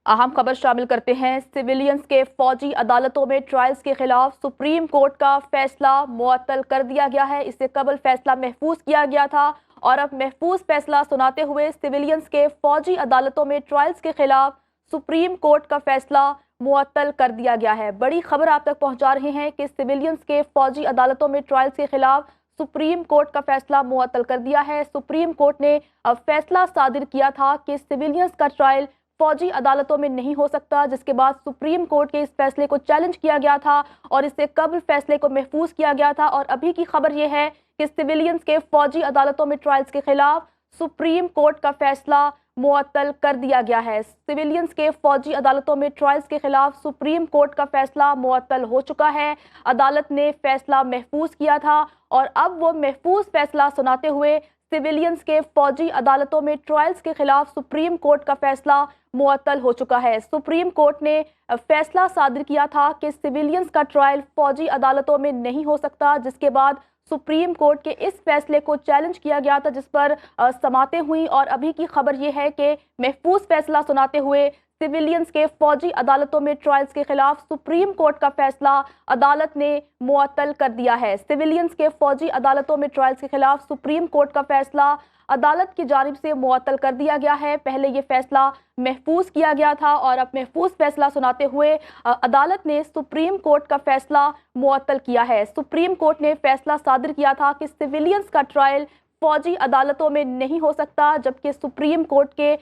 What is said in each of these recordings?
अहम खबर शामिल करते हैं। सिविलियंस के फौजी अदालतों में ट्रायल्स के खिलाफ सुप्रीम कोर्ट का फैसला मुअत्तल कर दिया गया है। इससे कबल फैसला महफूज किया गया था और अब महफूज फैसला सुनाते हुए सिविलियंस के फौजी अदालतों में ट्रायल्स के खिलाफ सुप्रीम कोर्ट का फैसला मुअत्तल कर दिया गया है। बड़ी खबर आप तक पहुंचा रहे हैं कि सिविलियंस के फौजी अदालतों में ट्रायल्स के खिलाफ सुप्रीम कोर्ट का फैसला मुअत्तल कर दिया है। सुप्रीम कोर्ट ने अब फैसला सादिर किया था कि सिविलियंस का ट्रायल फौजी अदालतों में नहीं हो सकता, जिसके बाद सुप्रीम कोर्ट के इस फैसले को चैलेंज किया गया था और इससे कबल फैसले को महफूज किया गया था। और अभी की खबर यह है कि सिविलियंस के फौजी अदालतों में ट्रायल्स के खिलाफ सुप्रीम कोर्ट का फैसला मुअत्तल कर दिया गया है। सिविलियंस के फौजी अदालतों में ट्रायल्स के खिलाफ सुप्रीम कोर्ट का फैसला मुअत्तल हो चुका है। अदालत ने फैसला महफूज किया था और अब वो महफूज फैसला सुनाते हुए सिविलियंस के फौजी अदालतों में ट्रायल्स के खिलाफ सुप्रीम कोर्ट का फैसला मुअत्तल हो चुका है। सुप्रीम कोर्ट ने फैसला सादिर किया था कि सिविलियंस का ट्रायल फौजी अदालतों में नहीं हो सकता, जिसके बाद सुप्रीम कोर्ट के इस फैसले को चैलेंज किया गया था, जिस पर समातें हुई। और अभी की खबर यह है कि महफूज फैसला सुनाते हुए सिविलियंस के फौजी अदालतों में ट्रायल्स के खिलाफ सुप्रीम कोर्ट का फैसला अदालत ने मुअत्तल कर दिया है। सिविलियंस के फौजी अदालतों में ट्रायल्स के खिलाफ सुप्रीम कोर्ट का फैसला अदालत की जानिब से मुअत्तल कर दिया गया है। पहले ये फैसला महफूज किया गया था और अब महफूज फैसला सुनाते हुए अदालत ने सुप्रीम कोर्ट का फैसला मुअत्तल किया है। सुप्रीम कोर्ट ने फैसला सादिर किया था कि सिविलियंस का ट्रायल फौजी अदालतों में नहीं हो सकता, जबकि सुप्रीम कोर्ट के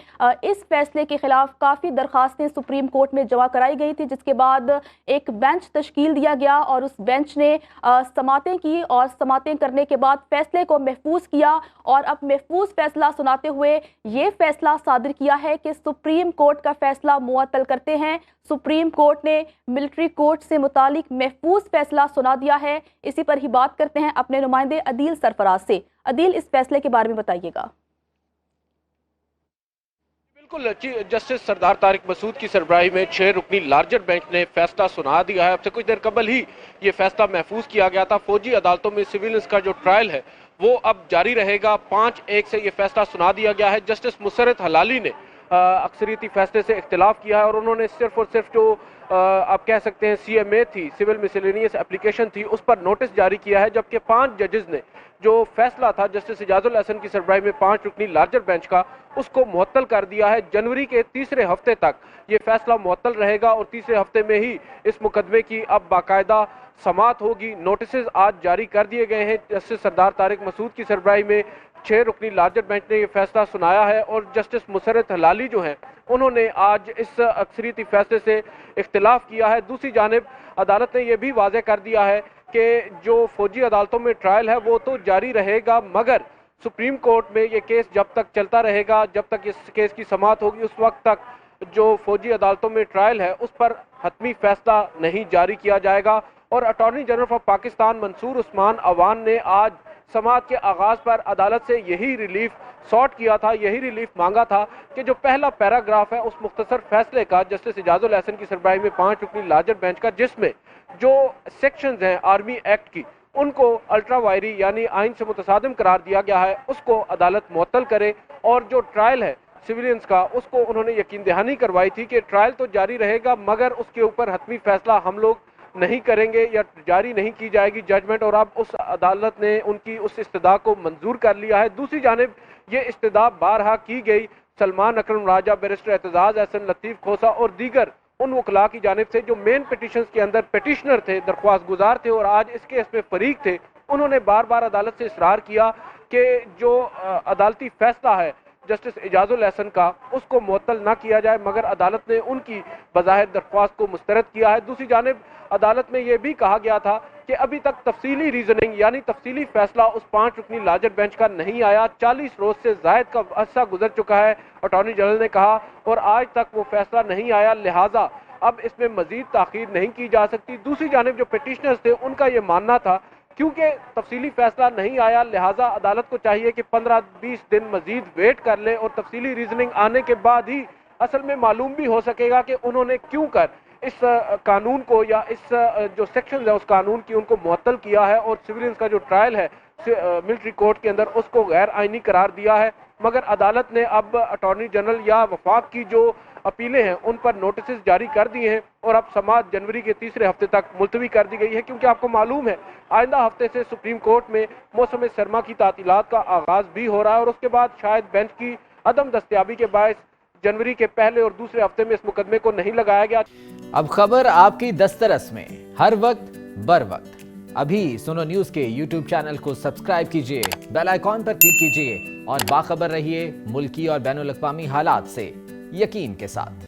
इस फैसले के खिलाफ काफ़ी दरखास्तें सुप्रीम कोर्ट में जमा कराई गई थी, जिसके बाद एक बेंच तश्कील दिया गया और उस बेंच ने समातें की और समातें करने के बाद फैसले को महफूज किया और अब महफूज फैसला सुनाते हुए ये फैसला सादिर किया है कि सुप्रीम कोर्ट का फैसला मुअत्तल करते हैं। सुप्रीम कोर्ट ने मिलिट्री कोर्ट से मुतालिक महफूज फैसला सुना दिया है। इसी पर ही बात करते हैं अपने नुमाइंदे अदील सरफराज से। अदील, इस फैसले के बारे में बताइएगा। बिल्कुल, जस्टिस सरदार तारिक मसूद की सरबराही में 6 रुकनी लार्जर बेंच ने फैसला सुना दिया है। अब से कुछ देर कबल ही ये फैसला महफूज किया गया था। फौजी अदालतों में सिविलियंस का जो ट्रायल है वो अब जारी रहेगा। 5-1 से ये फैसला सुना दिया गया है। जस्टिस मुसर्रत हलाली ने अक्सरियती फैसले से इख्तिलाफ किया है और उन्होंने सिर्फ और सिर्फ जो आप कह सकते हैं CMA थी, सिविल मिसलेनियस एप्लीकेशन थी, उस पर नोटिस जारी किया है। जबकि 5 जजेस ने जो फैसला था जस्टिस इजाजुल हसन की सरबराही में 5 रुकनी लार्जर बेंच का, उसको मुअत्तल कर दिया है। जनवरी के तीसरे हफ्ते तक ये फैसला मुअत्तल रहेगा और तीसरे हफ्ते में ही इस मुकदमे की अब बाकायदा समाअत होगी। नोटिस आज जारी कर दिए गए हैं। जस्टिस सरदार तारिक मसूद की सरबराही में 6 रुकनी लार्जर बेंच ने ये फैसला सुनाया है और जस्टिस मुसर्रत हलाली जो हैं उन्होंने आज इस अक्सरियती फैसले से इख्तिलाफ किया है। दूसरी जानिब अदालत ने यह भी वाज़ेह कर दिया है कि जो फौजी अदालतों में ट्रायल है वो तो जारी रहेगा, मगर सुप्रीम कोर्ट में ये केस जब तक चलता रहेगा, जब तक इस केस की समाअत होगी, उस वक्त तक जो फौजी अदालतों में ट्रायल है उस पर हतमी फैसला नहीं जारी किया जाएगा। और attorney general of Pakistan Mansoor Usman Awan ने आज समाअत के आगाज़ पर अदालत से यही रिलीफ सॉर्ट किया था, यही रिलीफ मांगा था कि जो पहला पैराग्राफ है उस मुख्तसर फैसले का जस्टिस इजाजुल हसन की सरबराही में 5 रुकनी लार्जर बेंच का, जिसमें जो सेक्शंस हैं आर्मी एक्ट की उनको अल्ट्रा वायरी यानी आइन से मुतसादिम करार दिया गया है, उसको अदालत मुअत्तल करे। और जो ट्रायल है सिविलियंस का उसको उन्होंने यकीन दहानी करवाई थी कि ट्रायल तो जारी रहेगा मगर उसके ऊपर हतमी फैसला हम लोग नहीं करेंगे या जारी नहीं की जाएगी जजमेंट, और अब उस अदालत ने उनकी उस इस्तदा को मंजूर कर लिया है। दूसरी जानिब ये इस्तदा बारहा की गई सलमान अकरम राजा, बैरिस्टर एतजाज एहसन, लतीफ़ खोसा और दीगर उन वकला की जानिब से जो मेन पिटिशंस के अंदर पिटिशनर थे, दरख्वास्त गुजार थे और आज इस केस में फरीक थे। उन्होंने बार बार अदालत से इसरार किया कि जो अदालती फैसला है जस्टिस इजाजुल हसन का उसको मुअत्तल ना किया जाए, मगर अदालत ने उनकी बज़ाहिर दरख्वास्त को मुस्तरद किया है। दूसरी जानिब अदालत में यह भी कहा गया था कि अभी तक तफसीली रीजनिंग यानी तफसीली फैसला उस 5 रुकनी लार्जर बेंच का नहीं आया। 40 रोज से जायद का अरसा गुजर चुका है, अटॉर्नी जनरल ने कहा, और आज तक वो फैसला नहीं आया, लिहाजा अब इसमें मजीद ताखीर नहीं की जा सकती। दूसरी जानिब जो पिटिशनर्स थे उनका ये मानना था क्योंकि तफसीली फैसला नहीं आया, लिहाजा अदालत को चाहिए कि 15-20 दिन मजीद वेट कर ले और तफसीली रीजनिंग आने के बाद ही असल में मालूम भी हो सकेगा कि उन्होंने क्यों कर इस कानून को या इस जो सेक्शन है उस कानून की उनको मुअत्तल किया है और सिविलियंस का जो ट्रायल है मिलिट्री कोर्ट के अंदर उसको गैर आइनी करार दिया है। مگر عدالت نے اب اٹارنی جنرل یا وفاق کی جو اپیلیں ہیں ان پر نوٹسز جاری کر دیے ہیں اور اب سماعت جنوری کے تیسرے ہفتے تک ملتوی کر دی گئی ہے، کیونکہ آپ کو معلوم ہے آئندہ ہفتے سے سپریم کورٹ میں موسم سرما کی تعطیلات کا آغاز بھی ہو رہا ہے اور اس کے بعد شاید بینچ کی عدم دستیابی کے باعث جنوری کے پہلے اور دوسرے ہفتے میں اس مقدمے کو نہیں لگایا گیا۔ اب خبر آپ کی دسترس میں ہر وقت بر وقت۔ ابھی سنو نیوز کے یوٹیوب چینل کو سبسکرائب کیجئے، بیل آئیکن پر کلک کیجئے اور باخبر رہیے ملکی اور بین الاقوامی حالات سے یقین کے ساتھ۔